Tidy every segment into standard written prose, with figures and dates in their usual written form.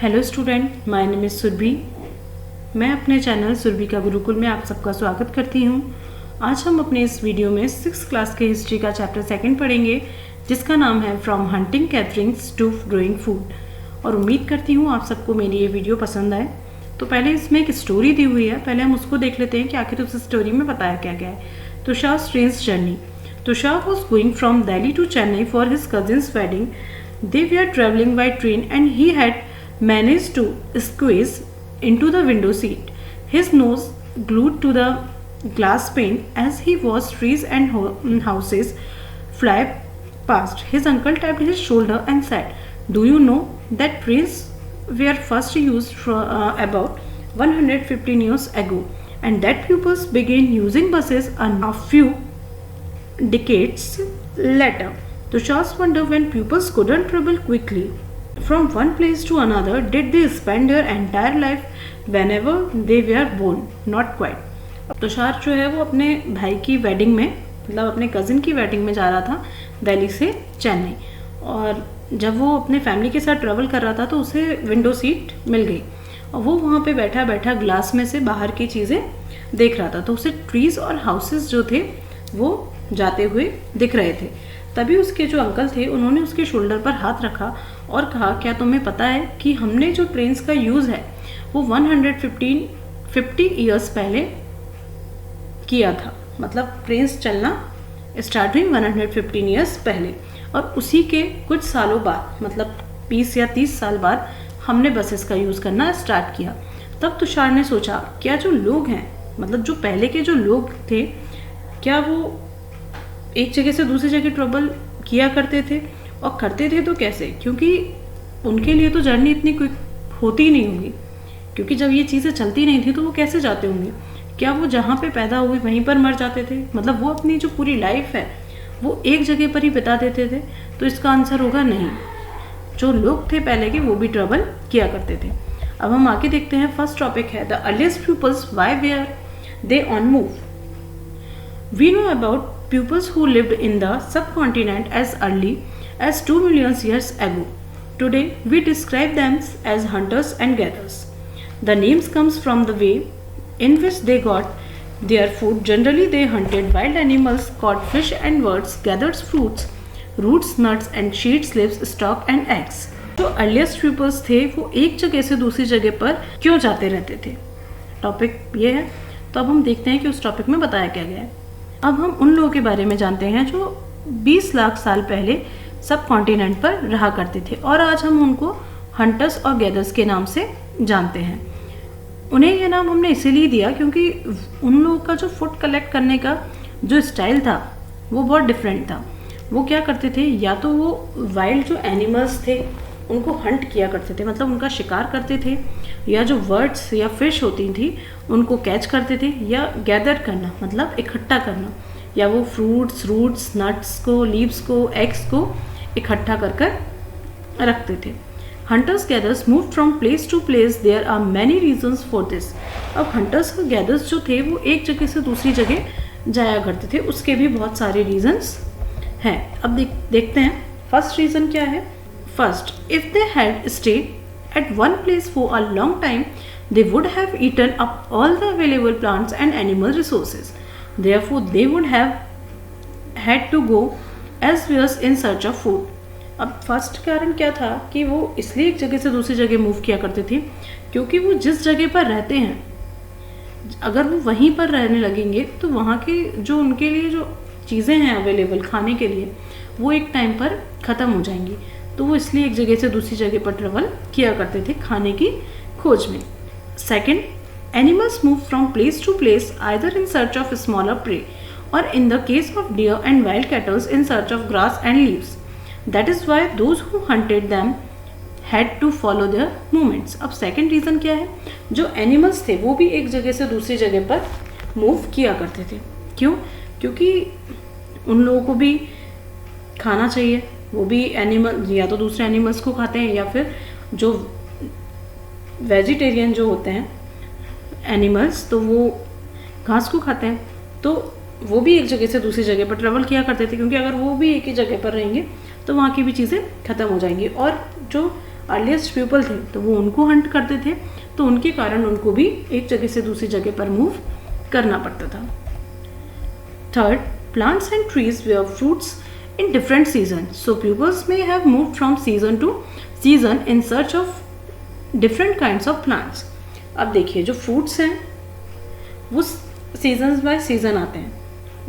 Hello student, my name is Surabhi. मैं अपने channel Surabhi का गुरुकुल में आप सबका स्वागत करती हूँ। आज हम अपने इस वीडियो में 6th क्लास के हिस्ट्री का चैप्टर 2 पढ़ेंगे, जिसका नाम है from hunting gatherings to growing food. और उम्मीद करती हूँ आप सबको मेरी ये वीडियो पसंद आए। तो पहले इसमें एक स्टोरी दी हुई है, पहले हम उसको देख लेते हैं कि आखिर उस स्टोरी में बताया क्या गया है। Tushar strange journey. Tushar was going from Delhi to Chennai for his cousins wedding. They were traveling by train and he had managed to squeeze into the window seat, his nose glued to the glass pane. As he watched trees and houses fly past, his uncle tapped his shoulder and said, "Do you know that trains were first used about 115 years ago, and that pupils began using buses a few decades later?" Tushar's wonder when pupils couldn't travel quickly from one place to another. Did they spend their entire life whenever they were born? Not quite. Tushar जो है वो अपने भाई की wedding में, मतलब अपने cousin की वेडिंग में जा रहा था दिल्ली से चेन्नई। और जब वो अपने फैमिली के साथ ट्रेवल कर रहा था तो उसे विंडो सीट मिल गई और वो वहाँ पे बैठा बैठा ग्लास में से बाहर की चीज़ें देख रहा था। तो उसे ट्रीज़ और हाउसेस जो थे वो जाते हुए दिख रहे थे। तभी उसके जो अंकल थे उन्होंने उसके शोल्डर पर हाथ रखा और कहा, क्या तुम्हें पता है कि हमने जो ट्रेन्स का यूज़ है वो 150 ईयर्स पहले किया था। मतलब ट्रेन्स चलना स्टार्ट हुई 115 ईयर्स पहले, और उसी के कुछ सालों बाद, मतलब 20 या 30 साल बाद हमने बसेस का यूज़ करना स्टार्ट किया। तब तुषार ने सोचा, क्या जो लोग हैं, मतलब जो पहले के जो लोग थे, क्या वो एक जगह से दूसरी जगह ट्रेवल किया करते थे, और करते थे तो कैसे? क्योंकि उनके लिए तो जर्नी इतनी क्विक होती ही नहीं होगी, क्योंकि जब ये चीज़ें चलती नहीं थी तो वो कैसे जाते होंगे? क्या वो जहाँ पे पैदा हुए वहीं पर मर जाते थे? मतलब वो अपनी जो पूरी लाइफ है वो एक जगह पर ही बिता देते थे? तो इसका आंसर होगा नहीं। जो लोग थे पहले के वो भी ट्रेवल किया करते थे। अब हम आगे देखते हैं। फर्स्ट टॉपिक है the earliest peoples, why were they on move. We know about pupils who lived in the subcontinent as early as 2 million years ago. Today, we describe them as hunters and gatherers. The names comes from the way in which they got their food. Generally, they hunted wild animals, caught fish and birds, gathered fruits, roots, nuts and seeds, leaves, stalk and eggs. जो earliest peoples थे वो एक जगह से दूसरी जगह पर क्यों जाते रहते थे? टॉपिक ये है। तो अब हम देखते हैं कि उस टॉपिक में बताया क्या गया है। अब हम उन लोगों के बारे में जानते हैं जो 20 लाख साल पहले सब कॉन्टिनेंट पर रहा करते थे, और आज हम उनको हंटर्स और गैदर्स के नाम से जानते हैं। उन्हें ये नाम हमने इसीलिए दिया क्योंकि उन लोगों का जो फूड कलेक्ट करने का जो स्टाइल था वो बहुत डिफरेंट था। वो क्या करते थे, या तो वो वाइल्ड जो एनिमल्स थे उनको हंट किया करते थे, मतलब उनका शिकार करते थे, या जो बर्ड्स या फिश होती थी उनको कैच करते थे, या गैदर करना मतलब इकट्ठा करना, या वो फ्रूट्स, रूट्स, नट्स को, लीव्स को, एग्स को इकट्ठा कर कर रखते थे। Hunters gathers move from place to place. There are many reasons for this. अब हंटर्स और गैदर्स जो थे वो एक जगह से दूसरी जगह जाया करते थे, उसके भी बहुत सारे रीजन्स हैं। अब देखते हैं फर्स्ट रीज़न क्या है। First, if they had stayed at one place for a long time, they would have eaten up all the available plants and animal resources. Therefore, they would have had to go elsewhere in search of food. अब first कारण क्या था कि वो इसलिए एक जगह से दूसरी जगह मूव किया करते थे क्योंकि वो जिस जगह पर रहते हैं, अगर वो वहीं पर रहने लगेंगे तो वहाँ के जो उनके लिए जो चीज़ें हैं अवेलेबल खाने के लिए वो एक टाइम पर ख़त्म हो जाएंगी। तो वो इसलिए एक जगह से दूसरी जगह पर ट्रेवल किया करते थे खाने की खोज में। Second, animals move from place to place either in search of smaller prey और in the case of deer and wild cattles in search of grass and leaves. That is why those who hunted them had to follow their movements. अब second reason क्या है, जो animals थे वो भी एक जगह से दूसरी जगह पर मूव किया करते थे। क्यों? क्योंकि उन लोगों को भी खाना चाहिए, वो भी एनिमल या तो दूसरे एनिमल्स को खाते हैं, या फिर जो वेजिटेरियन जो होते हैं एनिमल्स तो वो घास को खाते हैं। तो वो भी एक जगह से दूसरी जगह पर ट्रेवल किया करते थे, क्योंकि अगर वो भी एक ही जगह पर रहेंगे तो वहाँ की भी चीज़ें ख़त्म हो जाएंगी। और जो अर्लीस्ट पीपल थे तो वो उनको हंट करते थे, तो उनके कारण उनको भी एक जगह से दूसरी जगह पर मूव करना पड़ता था। Third, plants and trees bear fruits in different seasons, so pupils may have moved from season to season in search of different kinds of plants। अब देखिए जो फ्रूट्स हैं वो सीजन्स बाय सीजन आते हैं,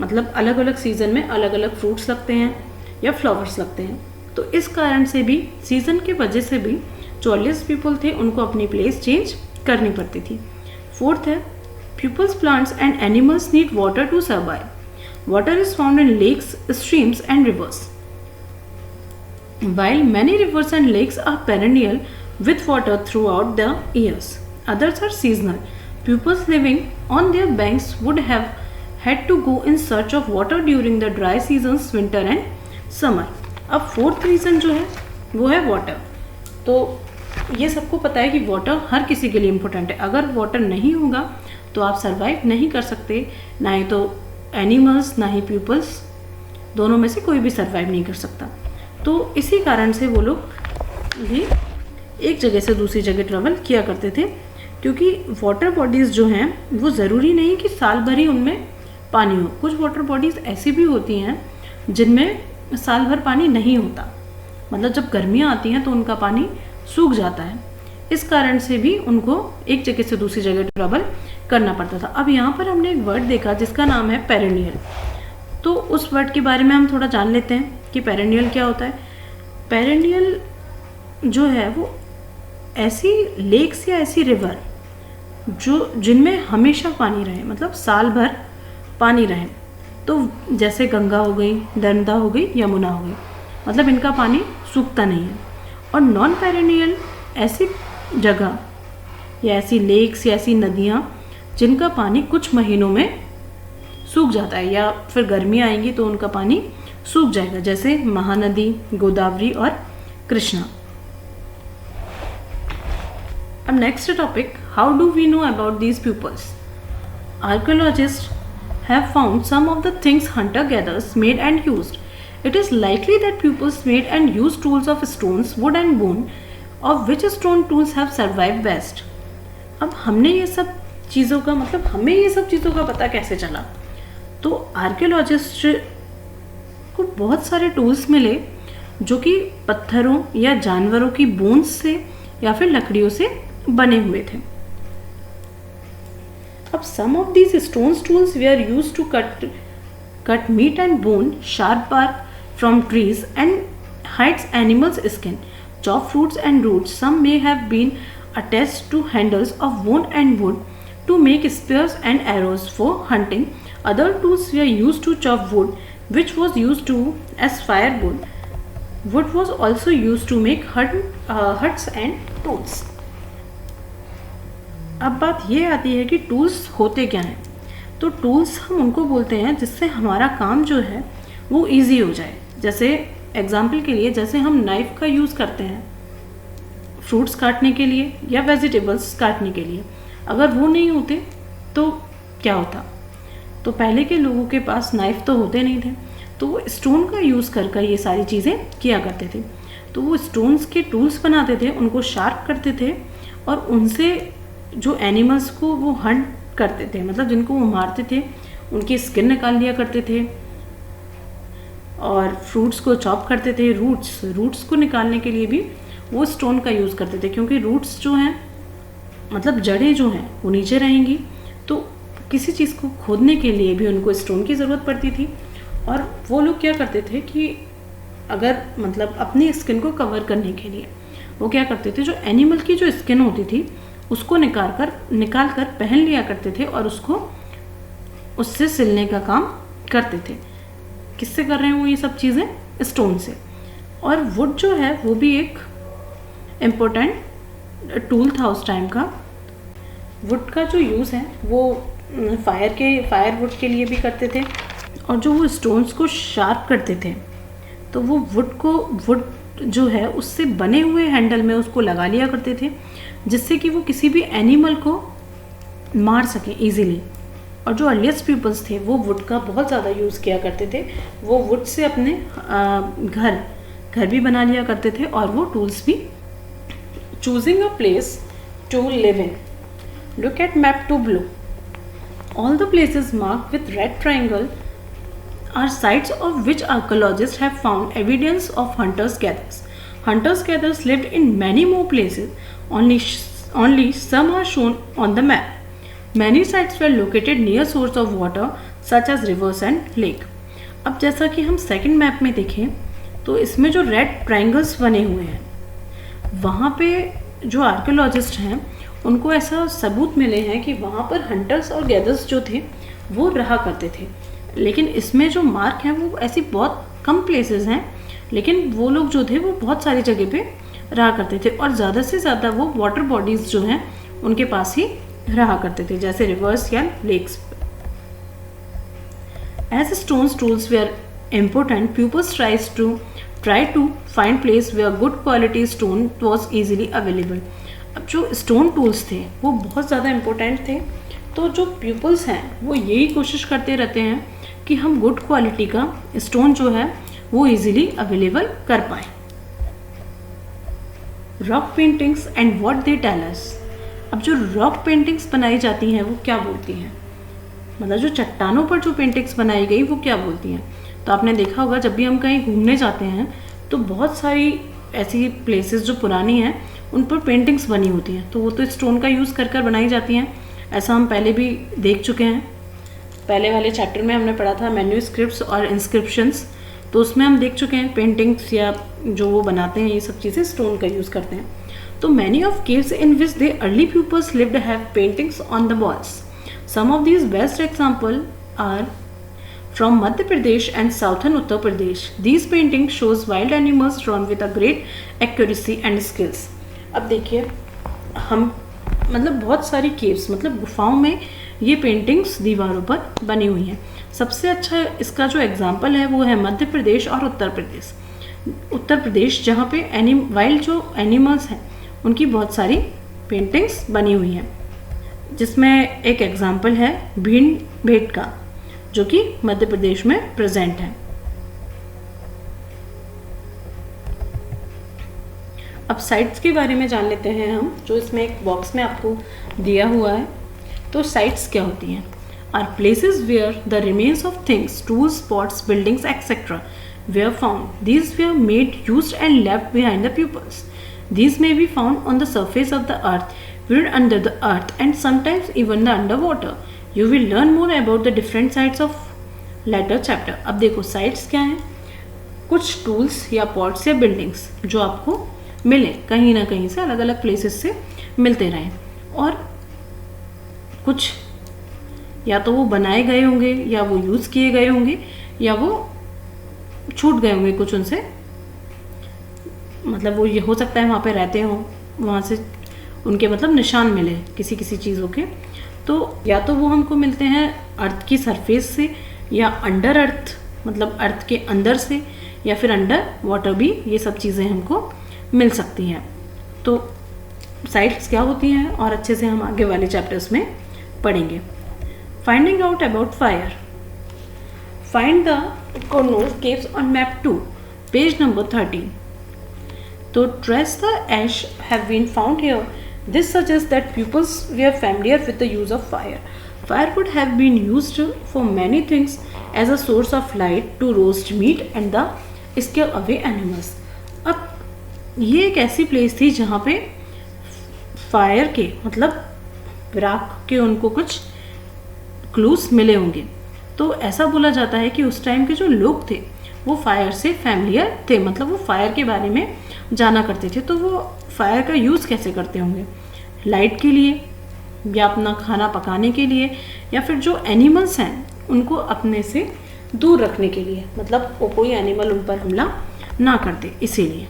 मतलब अलग अलग सीजन में अलग अलग फ्रूट्स लगते हैं या फ्लावर्स लगते हैं, तो इस कारण से भी सीजन की वजह से भी जो अर्लीस्ट पीपल थे उनको अपनी प्लेस चेंज करनी पड़ती थी। फोर्थ है, pupils, plants and animals need water to survive. Water is found in lakes, streams and rivers. While many rivers and lakes are perennial with water throughout the years, others are seasonal. Pupils living on their banks would have had to go in search of water during the dry seasons, winter and summer. अब fourth reason जो है वो है water. तो ये सबको पता है कि वाटर हर किसी के लिए इम्पोर्टेंट है। अगर वाटर नहीं होगा तो आप सरवाइव नहीं कर सकते, ना ही तो एनिमल्स ना ही पीपल्स, दोनों में से कोई भी सरवाइव नहीं कर सकता। तो इसी कारण से वो लोग भी एक जगह से दूसरी जगह ट्रेवल किया करते थे, क्योंकि वाटर बॉडीज़ जो हैं वो ज़रूरी नहीं कि साल भर ही उनमें पानी हो। कुछ वाटर बॉडीज़ ऐसी भी होती हैं जिनमें साल भर पानी नहीं होता, मतलब जब गर्मियाँ आती हैं तो उनका पानी सूख जाता है, इस कारण से भी उनको एक जगह से दूसरी जगह ट्रेवल करना पड़ता था। अब यहाँ पर हमने एक वर्ड देखा जिसका नाम है पेरेनियल, तो उस वर्ड के बारे में हम थोड़ा जान लेते हैं कि पेरेनियल क्या होता है। पेरेनियल जो है वो ऐसी लेक्स या ऐसी रिवर जो जिनमें हमेशा पानी रहे, मतलब साल भर पानी रहे, तो जैसे गंगा हो गई, नर्मदा हो गई, यमुना हो गई, मतलब इनका पानी सूखता नहीं है। और नॉन पेरेनियल ऐसी जगह या ऐसी लेक्स या ऐसी नदियाँ जिनका पानी कुछ महीनों में सूख जाता है या फिर गर्मी आएंगी तो उनका पानी सूख जाएगा, जैसे महानदी, गोदावरी और कृष्णा। अब next topic, how do we know about these peoples. Archaeologist have found some of the things hunter-gatherers made and used. It is likely that pupils made and used tools of stones, wood and bone, of which stone tools have survived best. अब हमने ये सब चीज़ों का मतलब हमें ये सब चीज़ों का पता कैसे चला, तो आर्कियोलॉजिस्ट को बहुत सारे टूल्स मिले जो कि पत्थरों या जानवरों की बोन्स से या फिर लकड़ियों से बने हुए थे। अब some of these stones tools were used to cut meat and bone, sharp bark from trees and hides animals' skin, chop fruits and roots. Some may have been attached to handles of bone and wood to make spears and arrows for hunting. Other tools were used to chop wood, which was used to as firewood. Wood was also used to make huts and tools. अब बात ये आती है कि tools होते क्या हैं। तो टूल्स हम उनको बोलते हैं जिससे हमारा काम जो है वो इजी हो जाए। जैसे एग्जाम्पल के लिए, जैसे हम नाइफ़ का यूज़ करते हैं फ्रूट्स काटने के लिए या वेजिटेबल्स काटने के लिए, अगर वो नहीं होते तो क्या होता। तो पहले के लोगों के पास नाइफ़ तो होते नहीं थे, तो वो स्टोन का यूज़ कर ये सारी चीज़ें किया करते थे। तो वो स्टोन्स के टूल्स बनाते थे, उनको शार्प करते थे और उनसे जो एनिमल्स को वो हंट करते थे, मतलब जिनको वो मारते थे, उनकी स्किन निकाल लिया करते थे और फ्रूट्स को चॉप करते थे। रूट्स को निकालने के लिए भी वो स्टोन का यूज़ करते थे, क्योंकि रूट्स जो हैं मतलब जड़ें जो हैं वो नीचे रहेंगी, तो किसी चीज़ को खोदने के लिए भी उनको स्टोन की ज़रूरत पड़ती थी। और वो लोग क्या करते थे कि अगर मतलब अपनी स्किन को कवर करने के लिए वो क्या करते थे, जो एनिमल की जो स्किन होती थी उसको निकाल कर पहन लिया करते थे और उससे सिलने का काम करते थे। किससे कर रहे हैं वो ये सब चीज़ें? स्टोन से। और वुड जो है वो भी एक इम्पोर्टेंट टूल था उस टाइम का। वुड का जो यूज़ है वो फायरवुड के लिए भी करते थे, और जो वो स्टोन्स को शार्प करते थे तो वो वुड जो है उससे बने हुए हैंडल में उसको लगा लिया करते थे, जिससे कि वो किसी भी एनिमल को मार सकें ईजीली। और जो अर्लीस्ट पीपल्स थे वो वुड का बहुत ज़्यादा यूज़ किया करते थे। वो वुड से अपने घर भी बना लिया करते थे और वो टूल्स भी choosing a place to live in. Look at map 2 below. All the places marked with red triangle are sites of which archaeologists have found evidence of hunters-gatherers. Hunters-gatherers lived in many more places, only some are shown on the map. Many sites were located near source of water such as rivers and lake. अब जैसा कि हम second map में देखें तो इसमें जो red triangles बने हुए हैं वहाँ पे जो आर्कियोलॉजिस्ट हैं उनको ऐसा सबूत मिले हैं कि वहाँ पर हंटर्स और गैदर्स जो थे वो रहा करते थे, लेकिन इसमें जो मार्क हैं वो ऐसी बहुत कम प्लेसेस हैं, लेकिन वो लोग जो थे वो बहुत सारी जगह पे रहा करते थे और ज़्यादा से ज़्यादा वो वाटर बॉडीज़ जो हैं उनके पास ही रहा करते थे, जैसे रिवर्स या lakes. As stone tools were important, pupils try to find place where good quality stone was easily available. अब जो stone tools थे वो बहुत ज़्यादा important थे, तो जो pupils हैं वो यही कोशिश करते रहते हैं कि हम good quality का stone जो है वो easily available कर पाएँ. Rock paintings and what they tell us. अब जो rock paintings बनाई जाती हैं वो क्या बोलती हैं, मतलब जो चट्टानों पर जो पेंटिंग्स बनाई गई वो क्या बोलती हैं. तो आपने देखा होगा जब भी हम कहीं घूमने जाते हैं तो बहुत सारी ऐसी प्लेसेस जो पुरानी हैं उन पर पेंटिंग्स बनी होती हैं, तो वो तो स्टोन का यूज़ कर बनाई जाती हैं. ऐसा हम पहले भी देख चुके हैं, पहले वाले चैप्टर में हमने पढ़ा था मैन्यूस्क्रिप्ट्स और इंस्क्रिप्शंस, तो उसमें हम देख चुके हैं पेंटिंग्स या जो वो बनाते हैं ये सब चीज़ें स्टोन का यूज़ करते हैं. तो many of caves in which they early peoples lived have paintings on the walls. Some of these best examples are from Madhya Pradesh and southern Uttar Pradesh. These paintings shows wild animals drawn with a great accuracy and skills. अब देखिए हम मतलब बहुत सारी caves मतलब गुफाओं में ये पेंटिंग्स दीवारों पर बनी हुई हैं. सबसे अच्छा इसका जो एग्जाम्पल है वो है मध्य प्रदेश और उत्तर प्रदेश. उत्तर प्रदेश जहाँ पे वाइल्ड जो एनिमल्स हैं उनकी बहुत सारी पेंटिंग्स बनी हुई हैं, जिसमें एक एग्जाम्पल है भेड़ का जो कि मध्य प्रदेश में प्रेजेंट है. अब साइट्स के बारे में जान लेते हैं हम, जो इसमें एक बॉक्स में आपको दिया हुआ है. तो साइट्स क्या होती हैं? Are places where the remains of things, tools, pots, buildings etcetera were found. These were made, used and left behind the peoples. These may be found on the surface of the earth, buried under the earth, and sometimes even the underwater. You will learn more about the different sites of later chapter. अब देखो sites क्या हैं? कुछ tools या pots या buildings जो आपको मिले कहीं ना कहीं से, अलग अलग places से मिलते रहें, और कुछ या तो वो बनाए गए होंगे या वो यूज़ किए गए होंगे या वो छूट गए होंगे कुछ उनसे, मतलब वो ये हो सकता है वहाँ पे रहते हों, वहाँ से उनके मतलब निशान मिले किसी किसी चीज़ों के. तो या तो वो हमको मिलते हैं अर्थ की सरफेस से या अंडर अर्थ मतलब अर्थ के अंदर से, या फिर अंडर वाटर भी ये सब चीज़ें हमको मिल सकती हैं. तो साइट्स क्या होती हैं और अच्छे से हम आगे वाले चैप्टर्स में पढ़ेंगे. Finding out about fire. Find the Kurnool caves on map 2, page number 13. So trace the ash have been found here. This suggests that pupils were familiar with the use of fire. Fire would have been used for many things as a source of light, to roast meat and the scare away animals. अब ये एक ऐसी place थी जहाँ पे fire के मतलब राख के उनको कुछ क्लूज मिले होंगे. तो ऐसा बोला जाता है कि उस टाइम के जो लोग थे वो फायर से फैमिलियर थे, मतलब वो फायर के बारे में जाना करते थे. तो वो फायर का यूज़ कैसे करते होंगे? लाइट के लिए, या अपना खाना पकाने के लिए, या फिर जो एनिमल्स हैं उनको अपने से दूर रखने के लिए, मतलब वो कोई एनिमल उन पर हमला ना करते इसीलिए.